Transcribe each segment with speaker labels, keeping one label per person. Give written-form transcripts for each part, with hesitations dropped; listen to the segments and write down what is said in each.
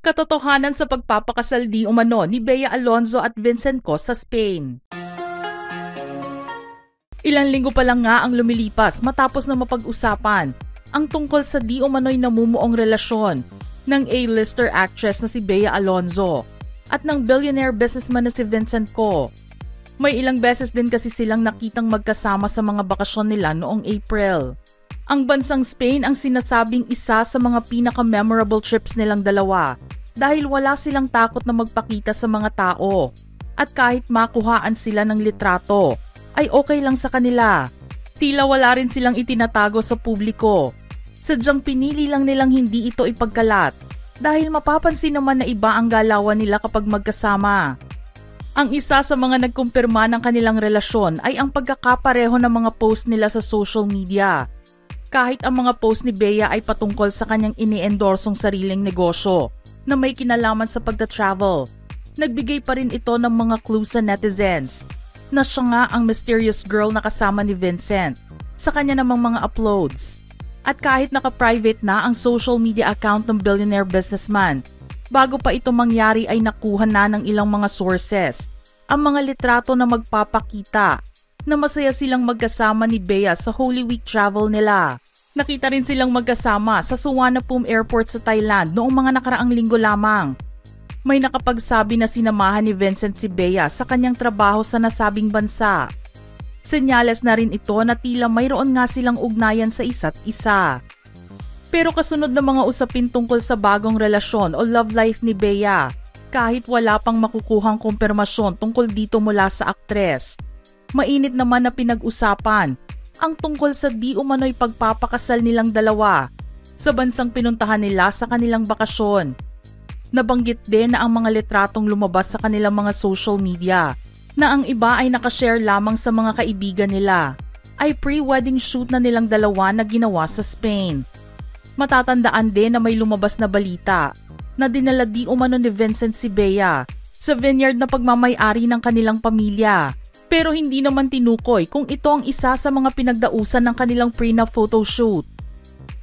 Speaker 1: Katotohanan sa pagpapakasal di umano ni Bea Alonzo at Vincent Co sa Spain. Ilang linggo pa lang nga ang lumilipas matapos na mapag-usapan ang tungkol sa di umano'y namumuong relasyon ng A-lister actress na si Bea Alonzo at ng billionaire businessman na si Vincent Co. May ilang beses din kasi silang nakitang magkasama sa mga bakasyon nila noong April. Ang bansang Spain ang sinasabing isa sa mga pinaka-memorable trips nilang dalawa dahil wala silang takot na magpakita sa mga tao at kahit makuhaan sila ng litrato ay okay lang sa kanila. Tila wala rin silang itinatago sa publiko. Sadyang pinili lang nilang hindi ito ipagkalat dahil mapapansin naman na iba ang galawan nila kapag magkasama. Ang isa sa mga nagkumpirma ng kanilang relasyon ay ang pagkakapareho ng mga post nila sa social media. Kahit ang mga post ni Bea ay patungkol sa kanyang ini-endorsong sariling negosyo na may kinalaman sa pagta-travel, nagbigay pa rin ito ng mga clues sa netizens na siya nga ang mysterious girl na kasama ni Vincent sa kanya namang mga uploads. At kahit naka-private na ang social media account ng billionaire businessman, bago pa ito mangyari ay nakuha na ng ilang mga sources ang mga litrato na magpapakita na masaya silang magkasama ni Bea sa Holy Week travel nila. Nakita rin silang magkasama sa Suvarnabhumi Airport sa Thailand noong mga nakaraang linggo lamang. May nakapagsabi na sinamahan ni Vincent si Bea sa kanyang trabaho sa nasabing bansa. Senyales na rin ito na tila mayroon nga silang ugnayan sa isa't isa. Pero kasunod ng mga usapin tungkol sa bagong relasyon o love life ni Bea, kahit wala pang makukuhang kumpirmasyon tungkol dito mula sa aktres, mainit naman na pinag-usapan ang tungkol sa di umano'y pagpapakasal nilang dalawa sa bansang pinuntahan nila sa kanilang bakasyon. Nabanggit din na ang mga litratong lumabas sa kanilang mga social media na ang iba ay nakashare lamang sa mga kaibigan nila ay pre-wedding shoot na nilang dalawa na ginawa sa Spain. Matatandaan din na may lumabas na balita na dinala di umano ni Vincent si Bea sa vineyard na pagmamay-ari ng kanilang pamilya. Pero hindi naman tinukoy kung ito ang isa sa mga pinagdausan ng kanilang prenup photoshoot.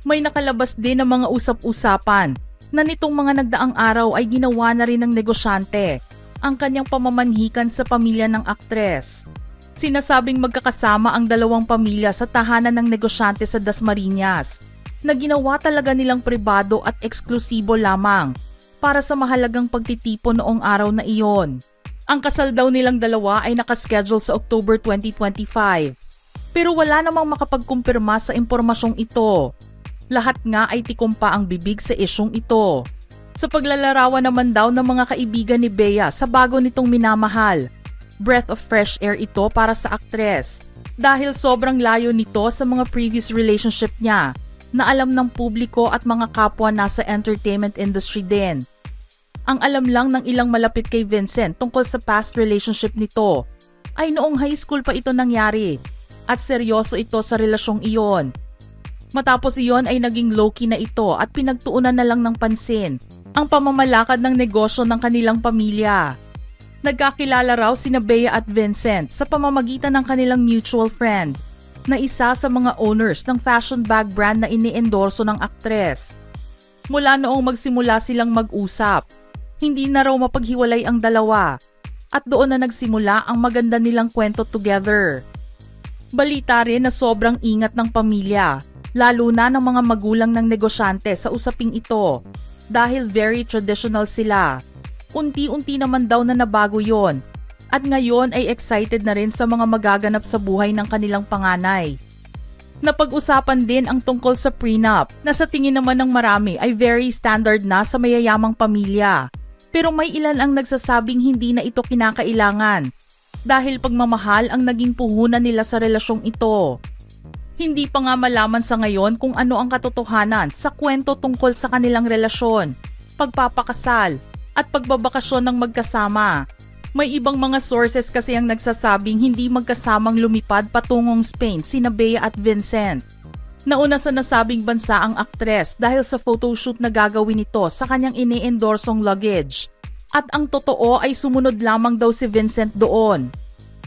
Speaker 1: May nakalabas din ng mga usap-usapan na nitong mga nagdaang araw ay ginawa na rin ng negosyante ang kanyang pamamanhikan sa pamilya ng aktres. Sinasabing magkakasama ang dalawang pamilya sa tahanan ng negosyante sa Dasmariñas na ginawa talaga nilang pribado at eksklusibo lamang para sa mahalagang pagtitipon noong araw na iyon. Ang kasal daw nilang dalawa ay nakaschedule sa October 2025. Pero wala namang makapagkumpirma sa impormasyong ito. Lahat nga ay tikumpa ang bibig sa isyong ito. Sa paglalarawan naman daw ng mga kaibigan ni Bea sa bago nitong minamahal, breath of fresh air ito para sa aktres dahil sobrang layo nito sa mga previous relationship niya na alam ng publiko at mga kapwa nasa entertainment industry din. Ang alam lang ng ilang malapit kay Vincent tungkol sa past relationship nito ay noong high school pa ito nangyari at seryoso ito sa relasyong iyon. Matapos iyon ay naging low-key na ito at pinagtuunan na lang ng pansin ang pamamalakad ng negosyo ng kanilang pamilya. Nagkakilala raw sina Bea at Vincent sa pamamagitan ng kanilang mutual friend na isa sa mga owners ng fashion bag brand na ini-endorso ng aktres. Mula noong magsimula silang mag-usap, hindi na raw mapaghiwalay ang dalawa at doon na nagsimula ang maganda nilang kwento together. Balita rin na sobrang ingat ng pamilya, lalo na ng mga magulang ng negosyante sa usaping ito dahil very traditional sila. Unti-unti naman daw na nabago yon at ngayon ay excited na rin sa mga magaganap sa buhay ng kanilang panganay. Napag-usapan din ang tungkol sa prenup na sa tingin naman ng marami ay very standard na sa mayayamang pamilya. Pero may ilan ang nagsasabing hindi na ito kinakailangan dahil pagmamahal ang naging puhunan nila sa relasyong ito. Hindi pa nga malaman sa ngayon kung ano ang katotohanan sa kwento tungkol sa kanilang relasyon, pagpapakasal at pagbabakasyon ng magkasama. May ibang mga sources kasi ang nagsasabing hindi magkasamang lumipad patungong Spain sina Bea at Vincent. Nauna sa nasabing bansa ang aktres dahil sa photoshoot na gagawin nito sa kanyang ini-endorsong luggage. At ang totoo ay sumunod lamang daw si Vincent doon.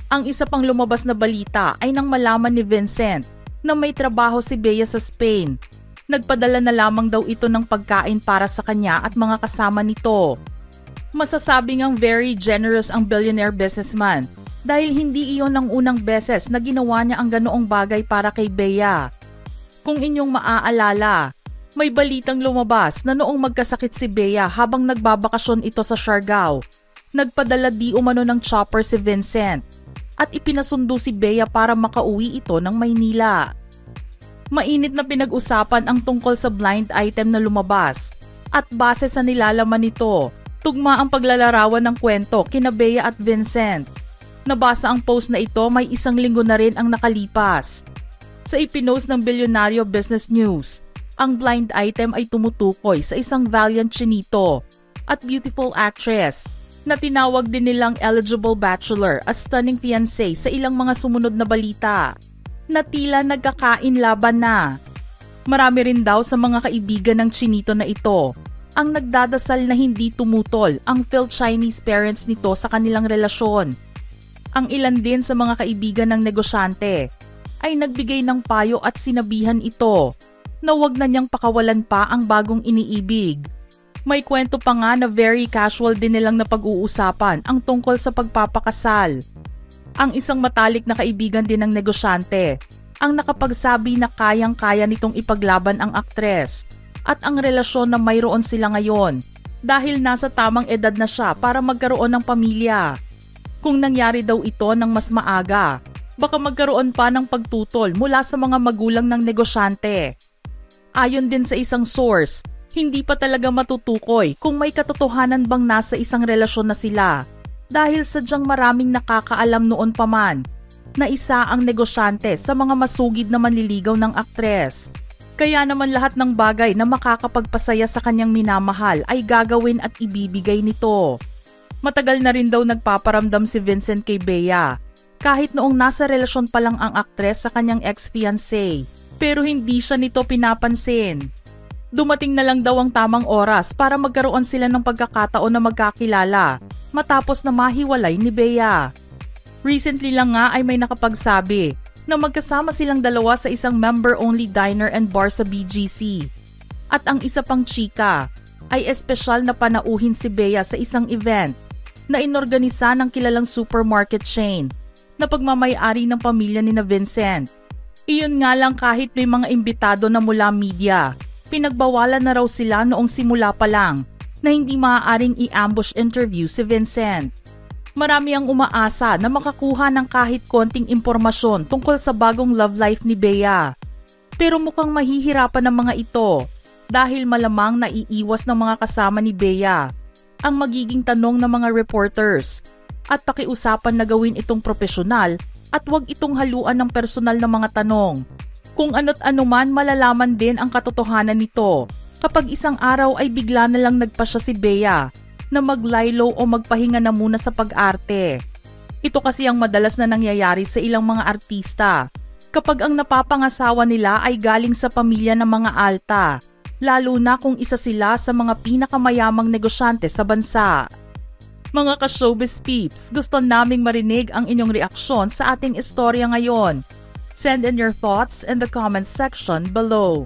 Speaker 1: Ang isa pang lumabas na balita ay nang malaman ni Vincent na may trabaho si Bea sa Spain Nagpadala na lamang daw ito ng pagkain para sa kanya at mga kasama nito. Masasabi ngang very generous ang billionaire businessman dahil hindi iyon ang unang beses na ginawa niya ang ganoong bagay para kay Bea. Kung inyong maaalala, may balitang lumabas na noong magkasakit si Bea habang nagbabakasyon ito sa Siargao, nagpadala di umano ng chopper si Vincent at ipinasundo si Bea para makauwi ito ng Maynila. Mainit na pinag-usapan ang tungkol sa blind item na lumabas at base sa nilalaman nito, tugma ang paglalarawan ng kwento kina Bea at Vincent. Nabasa ang post na ito may 1 linggo na rin ang nakalipas. Sa ipinost ng Bilyonaryo Business News, ang blind item ay tumutukoy sa isang valiant chinito at beautiful actress na tinawag din nilang eligible bachelor at stunning fiancé sa ilang mga sumunod na balita na tila nagkakain laban na. Marami rin daw sa mga kaibigan ng chinito na ito ang nagdadasal na hindi tumutol ang Phil-Chinese parents nito sa kanilang relasyon. Ang ilan din sa mga kaibigan ng negosyante ay nagbigay ng payo at sinabihan ito na wag na niyang pakawalan pa ang bagong iniibig. May kwento pa nga na very casual din nilang napag-uusapan ang tungkol sa pagpapakasal. Ang isang matalik na kaibigan din ng negosyante ang nakapagsabi na kayang-kaya nitong ipaglaban ang aktres at ang relasyon na mayroon sila ngayon dahil nasa tamang edad na siya para magkaroon ng pamilya. Kung nangyari daw ito ng mas maaga, baka magkaroon pa ng pagtutol mula sa mga magulang ng negosyante. Ayon din sa isang source, hindi pa talaga matutukoy kung may katotohanan bang nasa isang relasyon na sila dahil sadyang maraming nakakaalam noon pa man na isa ang negosyante sa mga masugid na manliligaw ng aktres. Kaya naman lahat ng bagay na makakapagpasaya sa kanyang minamahal ay gagawin at ibibigay nito. Matagal na rin daw nagpaparamdam si Vincent kay Bea kahit noong nasa relasyon pa lang ang aktres sa kanyang ex-fiancé pero hindi siya nito pinapansin. Dumating na lang daw ang tamang oras para magkaroon sila ng pagkakataon na magkakilala matapos na mahiwalay ni Bea. Recently lang nga ay may nakapagsabi na magkasama silang dalawa sa isang member-only diner and bar sa BGC. At ang isa pang chika ay espesyal na panauhin si Bea sa isang event na inorganisa ng kilalang supermarket chain na pagmamay-ari ng pamilya ni na Vincent. Iyon nga lang kahit may mga imbitado na mula media, pinagbawalan na raw sila noong simula pa lang na hindi maaaring i-ambush interview si Vincent. Marami ang umaasa na makakuha ng kahit konting impormasyon tungkol sa bagong love life ni Bea. Pero mukhang mahihirapan ng mga ito dahil malamang naiiwas ng mga kasama ni Bea ang magiging tanong ng mga reporters at pakiusapan na gawin itong profesional at wag itong haluan ng personal na mga tanong. Kung ano't anuman malalaman din ang katotohanan nito kapag isang araw ay bigla na lang nagpasya si Bea na maglaylo o magpahinga na muna sa pag-arte. Ito kasi ang madalas na nangyayari sa ilang mga artista kapag ang napapangasawa nila ay galing sa pamilya ng mga alta, lalo na kung isa sila sa mga pinakamayamang negosyante sa bansa. Mga ka-showbiz peeps, gusto naming marinig ang inyong reaksyon sa ating istorya ngayon. Send in your thoughts in the comment section below.